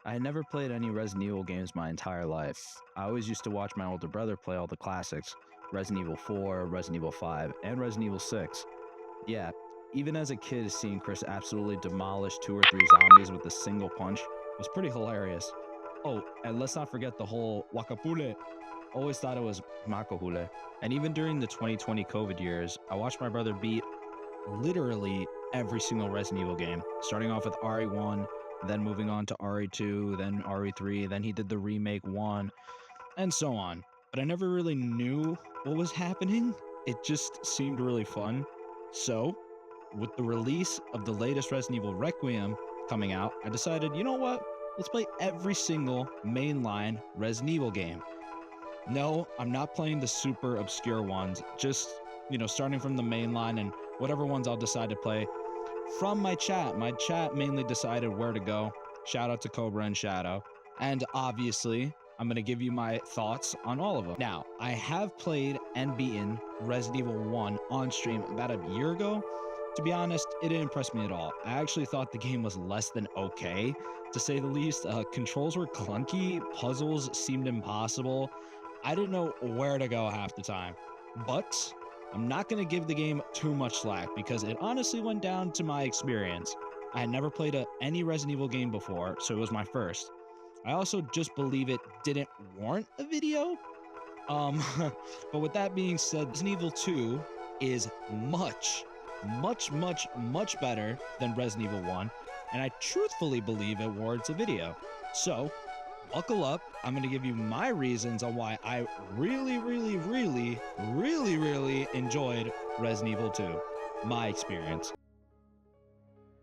I had never played any Resident Evil games my entire life. I always used to watch my older brother play all the classics, Resident Evil 4, Resident Evil 5, and Resident Evil 6. Yeah, even as a kid, seeing Chris absolutely demolish 2 or 3 zombies with a single punch was pretty hilarious. Oh, and let's not forget the whole Wakapule. Always thought it was Makohule. And even during the 2020 COVID years, I watched my brother beat literally every single Resident Evil game, starting off with RE1, then moving on to RE2, then RE3, then he did the remake 1, and so on. But I never really knew what was happening. It just seemed really fun. So, with the release of the latest Resident Evil Requiem coming out, I decided, you know what? Let's play every single mainline Resident Evil game. No, I'm not playing the super obscure ones, just, starting from the main line and whatever ones I'll decide to play from my chat. My chat mainly decided where to go. Shout out to Cobra and Shadow. And obviously, I'm going to give you my thoughts on all of them. Now, I have played and beaten Resident Evil 1 on stream about a year ago. To be honest, it didn't impress me at all. I actually thought the game was less than okay, to say the least. Controls were clunky, puzzles seemed impossible. I didn't know where to go half the time. But I'm not going to give the game too much slack because it honestly went down to my experience. I had never played any Resident Evil game before, so it was my first. I also just believe it didn't warrant a video. But with that being said, Resident Evil 2 is much better than Resident Evil 1, and I truthfully believe it warrants a video. So, buckle up. I'm going to give you my reasons on why I really enjoyed Resident Evil 2. My experience.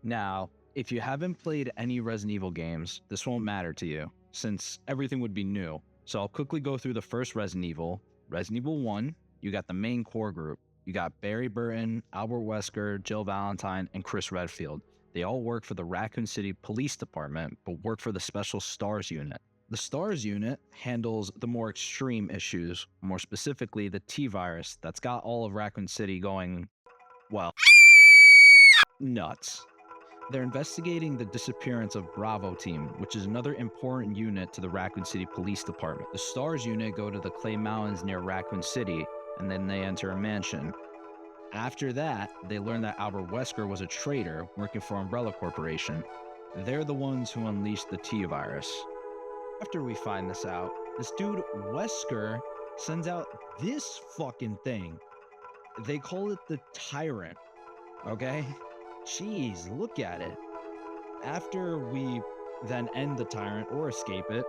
Now, if you haven't played any Resident Evil games, this won't matter to you, since everything would be new. So I'll quickly go through the first Resident Evil. Resident Evil 1, you got the main core group. You got Barry Burton, Albert Wesker, Jill Valentine, and Chris Redfield. They all work for the Raccoon City Police Department, but work for the Special STARS unit. The STARS unit handles the more extreme issues, more specifically the T-virus that's got all of Raccoon City going, well, nuts. They're investigating the disappearance of Bravo Team, which is another important unit to the Raccoon City Police Department. The STARS unit go to the Clay Mountains near Raccoon City, and then they enter a mansion. After that, they learn that Albert Wesker was a traitor working for Umbrella Corporation. They're the ones who unleashed the T-virus. After we find this out, this dude Wesker sends out this fucking thing. They call it the Tyrant, okay? Jeez, look at it. After we then end the Tyrant or escape it,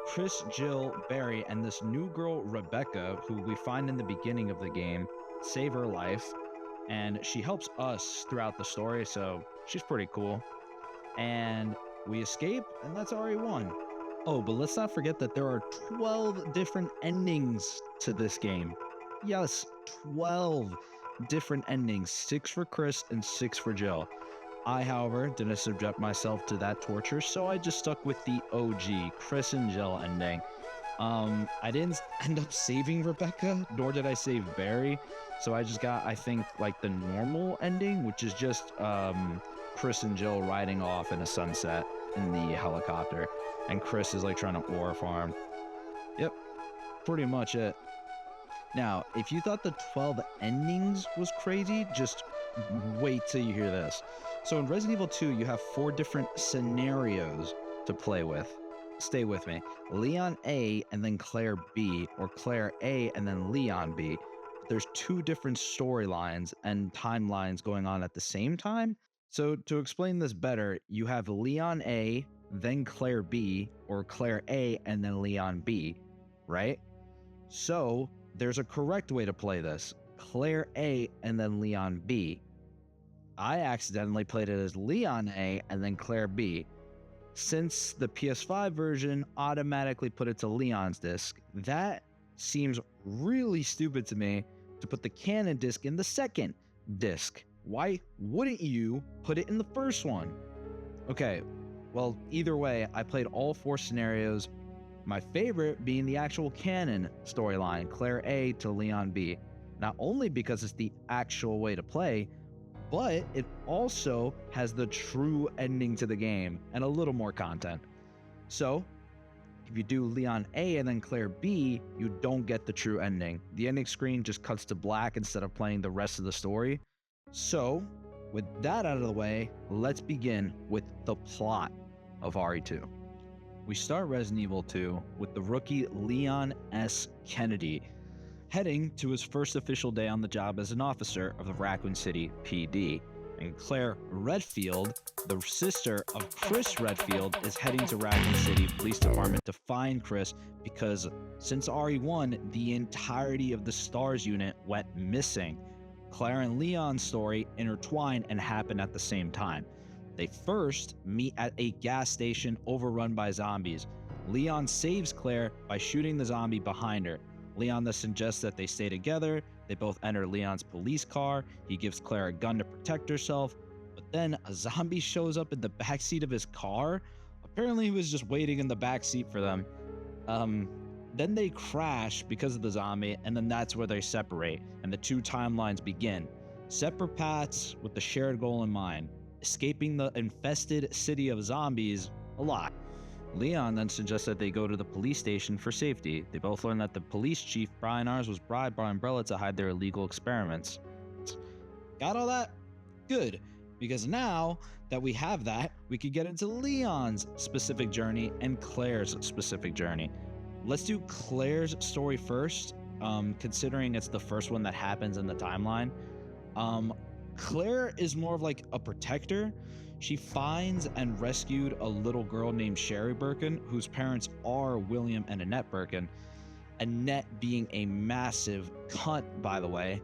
Chris, Jill, Barry, and this new girl, Rebecca, who we find in the beginning of the game, save her life, and she helps us throughout the story, so she's pretty cool. And we escape, and that's RE1. Oh, but let's not forget that there are 12 different endings to this game. Yes, 12 different endings, 6 for Chris and 6 for Jill. I, however, didn't subject myself to that torture, so I just stuck with the OG Chris and Jill ending. I didn't end up saving Rebecca, nor did I save Barry, so I just got, I think, like the normal ending, which is just Chris and Jill riding off in a sunset in the helicopter, and Chris is like trying to ore farm. Yep, pretty much it. Now, if you thought the 12 endings was crazy, just wait till you hear this. So in Resident Evil 2, you have 4 different scenarios to play with. Stay with me. Leon A and then Claire B, or Claire A and then Leon B. There's 2 different storylines and timelines going on at the same time. So to explain this better, you have Leon A, then Claire B, or Claire A and then Leon B, right? So there's a correct way to play this. Claire A and then Leon B. I accidentally played it as Leon A and then Claire B. Since the PS5 version automatically put it to Leon's disc, that seems really stupid to me to put the canon disc in the second disc. Why wouldn't you put it in the first one? Okay, well, either way, I played all 4 scenarios, my favorite being the actual canon storyline, Claire A to Leon B. Not only because it's the actual way to play, but it also has the true ending to the game and a little more content. So if you do Leon A and then Claire B, you don't get the true ending. The ending screen just cuts to black instead of playing the rest of the story. So, with that out of the way, let's begin with the plot of RE2. We start Resident Evil 2 with the rookie Leon S. Kennedy heading to his first official day on the job as an officer of the Raccoon City PD. And Claire Redfield, the sister of Chris Redfield, is heading to Raccoon City Police Department to find Chris because since RE1, the entirety of the STARS unit went missing. Claire and Leon's story intertwine and happen at the same time. They first meet at a gas station overrun by zombies. Leon saves Claire by shooting the zombie behind her. Leon thus suggests that they stay together. They both enter Leon's police car. He gives Claire a gun to protect herself, but then a zombie shows up in the backseat of his car. Apparently he was just waiting in the backseat for them. Then they crash because of the zombie, and then that's where they separate, and the two timelines begin. Separate paths with the shared goal in mind, escaping the infested city of zombies alive. Leon then suggests that they go to the police station for safety. They both learn that the police chief, Brian Ars, was bribed by Umbrella to hide their illegal experiments. Got all that? Good, because now that we have that, we could get into Leon's specific journey and Claire's specific journey. Let's do Claire's story first, considering it's the first one that happens in the timeline. Claire is more of like a protector. She finds and rescued a little girl named Sherry Birkin, whose parents are William and Annette Birkin. Annette being a massive cunt, by the way.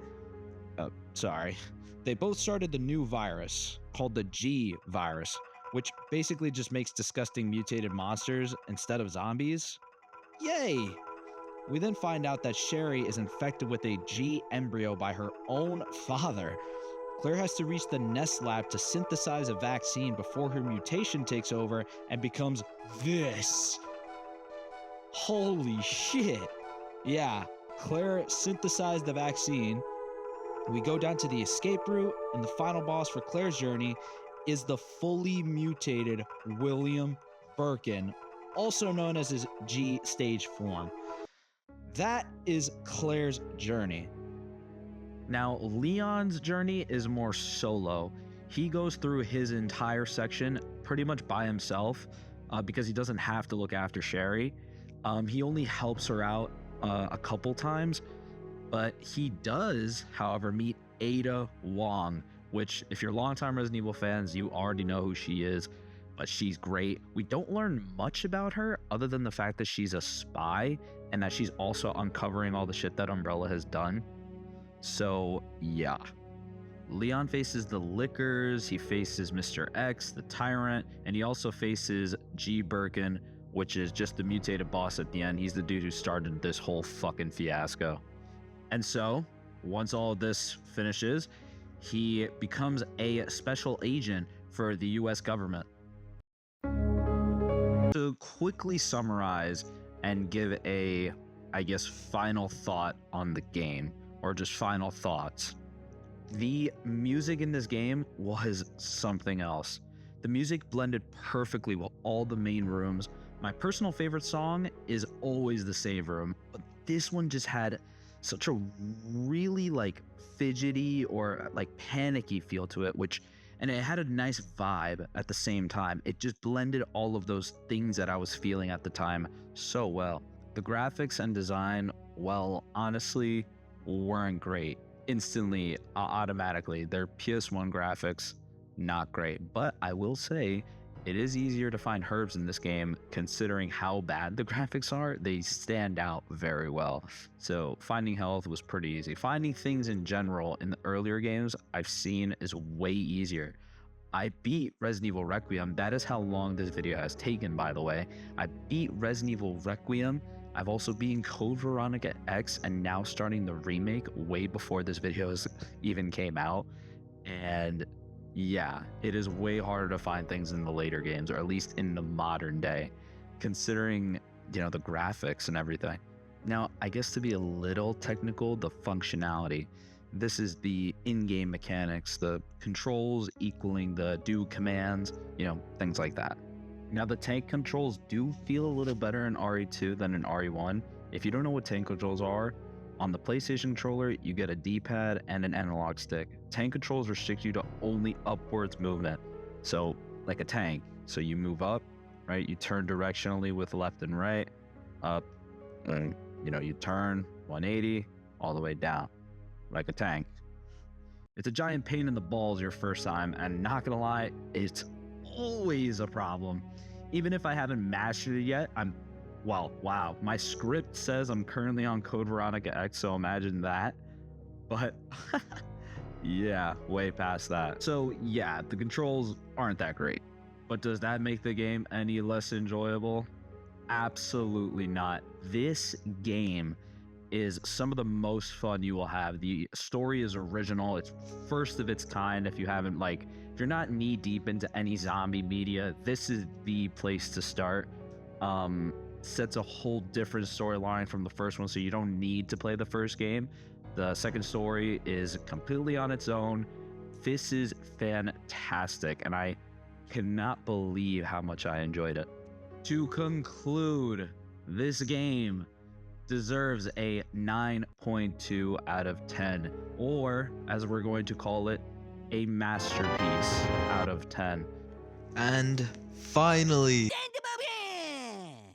Sorry. They both started the new virus called the G virus, which basically just makes disgusting mutated monsters instead of zombies. Yay! We then find out that Sherry is infected with a G embryo by her own father. Claire has to reach the Nest lab to synthesize a vaccine before her mutation takes over and becomes this. Holy shit. Yeah, Claire synthesized the vaccine. We go down to the escape route, and the final boss for Claire's journey is the fully mutated William Birkin, also known as his G stage form. That is Claire's journey. Now, Leon's journey is more solo. He goes through his entire section pretty much by himself because he doesn't have to look after Sherry. He only helps her out a couple times, but he does, however, meet Ada Wong, which if you're longtime Resident Evil fans, you already know who she is, but she's great. We don't learn much about her other than the fact that she's a spy and that she's also uncovering all the shit that Umbrella has done. So, yeah. Leon faces the Lickers, he faces Mr. X, the Tyrant, and he also faces G. Birkin, which is just the mutated boss at the end. He's the dude who started this whole fucking fiasco. And so, once all of this finishes, he becomes a special agent for the US government. To quickly summarize and give a, I guess, final thought on the game, or just final thoughts. The music in this game was something else. The music blended perfectly with all the main rooms. My personal favorite song is always the Save Room, but this one just had such a really like fidgety or like panicky feel to it, and it had a nice vibe at the same time. It just blended all of those things that I was feeling at the time so well. The graphics and design, well, honestly, weren't great. Instantly, automatically, their PS1 graphics, not great. But I will say, it is easier to find herbs in this game, considering how bad the graphics are. They stand out very well. So finding health was pretty easy. Finding things in general in the earlier games I've seen is way easier. I beat Resident Evil Requiem. That is how long this video has taken, by the way. I beat Resident Evil Requiem. I've also beaten Code Veronica X and now starting the remake way before this video even came out. And yeah, it is way harder to find things in the later games, or at least in the modern day, considering, you know, the graphics and everything. Now, I guess to be a little technical, the functionality. This is the in-game mechanics, the controls equaling the do commands, you know, things like that. Now, the tank controls do feel a little better in RE2 than in RE1. If you don't know what tank controls are, on the PlayStation controller, you get a D-pad and an analog stick. Tank controls restrict you to only upwards movement. So, like a tank. So you move up, right? You turn directionally with left and right, up, and you turn 180 all the way down, like a tank. It's a giant pain in the balls your first time, and not gonna lie, it's always a problem. Even if I haven't mastered it yet, wow, my script says I'm currently on Code Veronica X, so imagine that. But yeah, way past that. So yeah, the controls aren't that great. But does that make the game any less enjoyable? Absolutely not. This game is some of the most fun you will have. The story is original. It's first of its kind. If you're not knee deep into any zombie media, this is the place to start. Sets a whole different storyline from the first one, so you don't need to play the first game. The second story is completely on its own. This is fantastic, and I cannot believe how much I enjoyed it. To conclude, this game deserves a 9.2 out of 10, or as we're going to call it, a masterpiece out of 10. And finally,